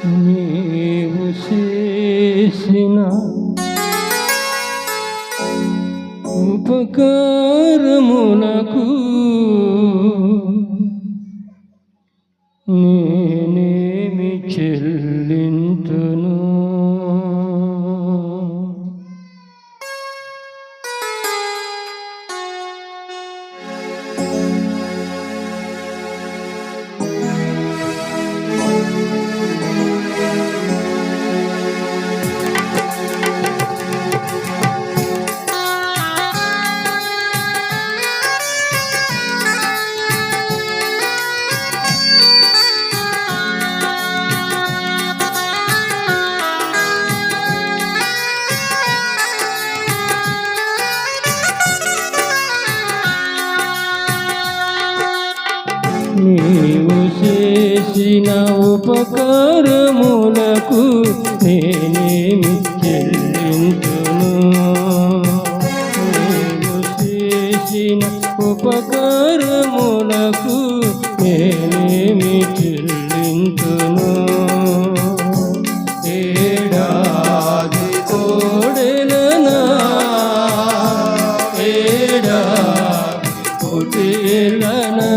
నీవు చేసిన ఉపకారములకు నేనేమి చెల్లింతును. నీవు చేసిన ఉపకారములకు నేనేమి చెల్లింతును. నీవు చేసిన ఉపకారములకు నేనేమి చెల్లింతును. ఏడాది కోడెలనా ఏడాది కోటెలనా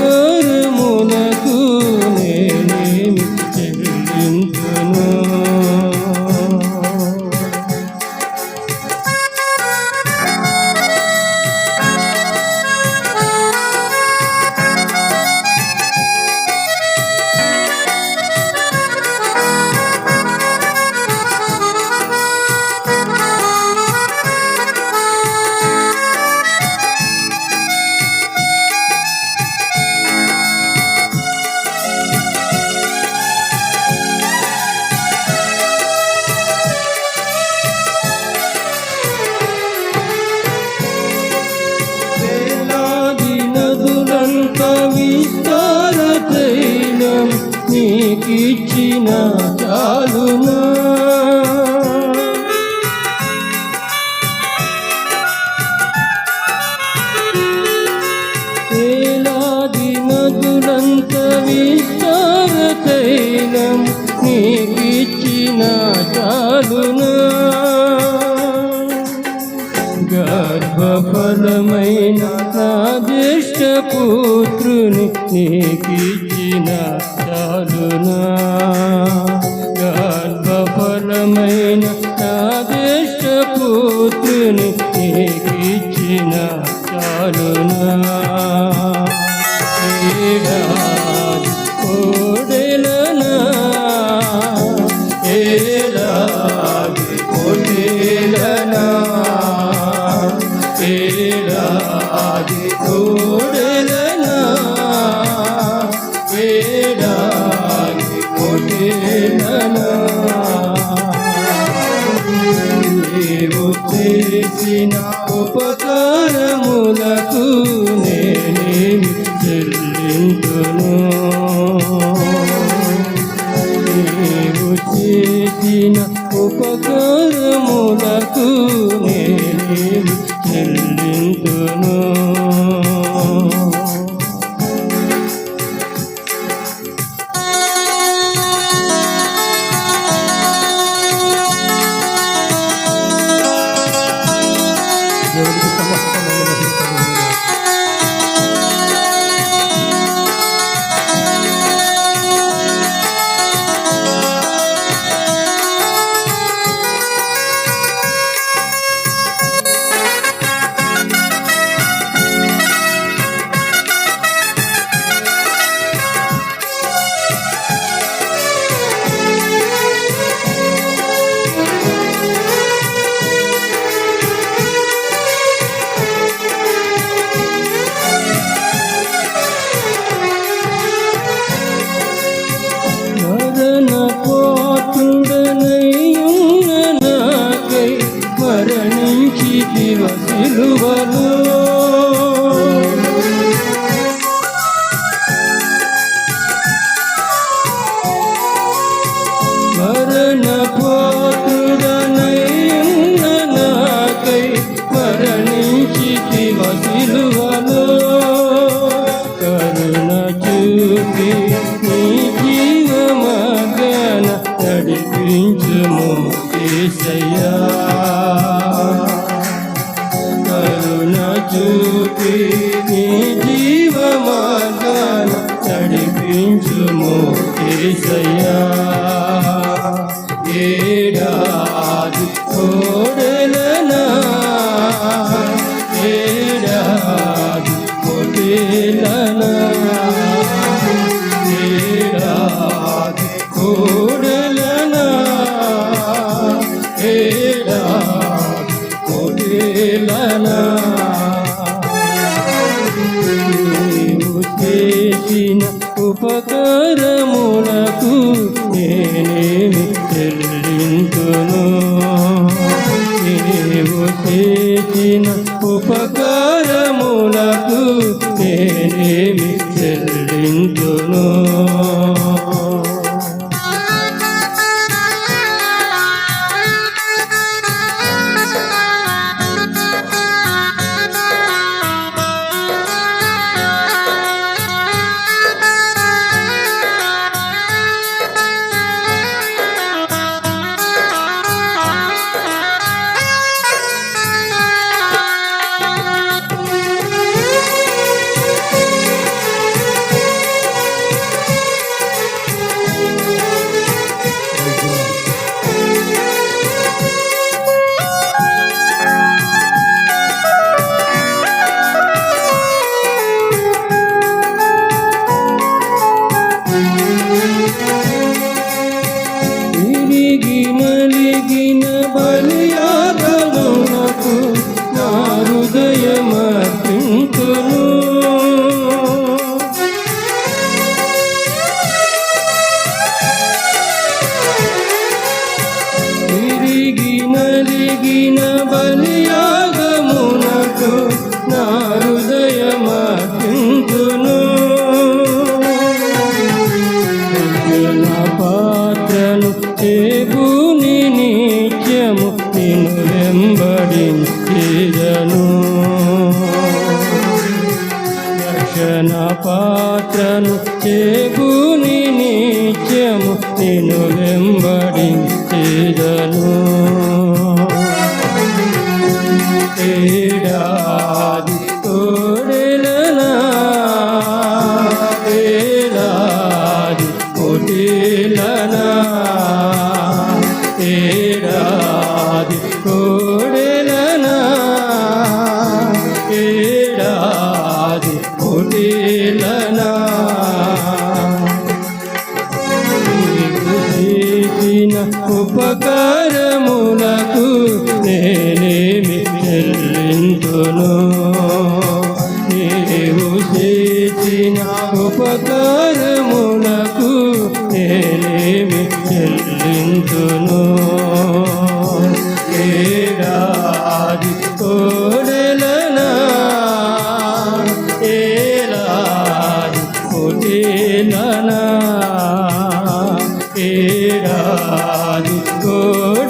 ఉపకారములకు నేనేమి చెల్లింతును. విస్తార తైలం నీకిచ్చిన చాలునా. వేలాది నదులంత విస్తార తైలం నీకిచ్చిన చాలునా. గర్భఫలమైన నా జ్యేష్ఠ పుత్రుని నీకిచ్చిన చాలునా. గర్భఫలమైన నా జ్యేష్ఠ పుత్రుని నీకిచ్చిన చాలునా. ఏడాది కోడెలనా ఏడాది కోటెలనా ఏడాది కోడెలనా ఏడాది కోటెలనా. నీవు చేసిన ఉపకారములకు నేనేమి చెల్లింతును. నీవు చేసిన ఉపకారములకు నేనేమి చెల్లింతును. యేసయ్యా ఏడాది కోడెలనా ఏడాది కోడెలనా ఏడాది కోడెలనా ఏడాది కోడెలనా నీవు చేసిన ఉపకారములకు నేనేమి చెల్లింతును నీవు చేసిన ఉపకారములకు నేనేమి చెల్లింతును నలిగిన బలియాగమునకు నా హృదయమర్పింతును తిరిగి నలిగిన బలియాగమునకు నా హృదయమర్పింతును నా పాత్రను దేవుని నిత్యము నిన్ను వెంబడించేదను రక్షణ పాత్రను దేవుని నిత్యము నిన్ను వెంబడించేదను ఏడాది కోడెలనా ఏడాది కోడెలనా ఏడాది కోడెలనా ఏడాది కోడెలనా నీవు చేసిన ఉపకారములకు నేనేమి చెల్లింతును నీవు చేసిన ఉపకారములకు నేనేమి చెల్లింతును ఏడాది కోడెలనా ఏడాది కోడెలనా ఏడాది కోడెలనా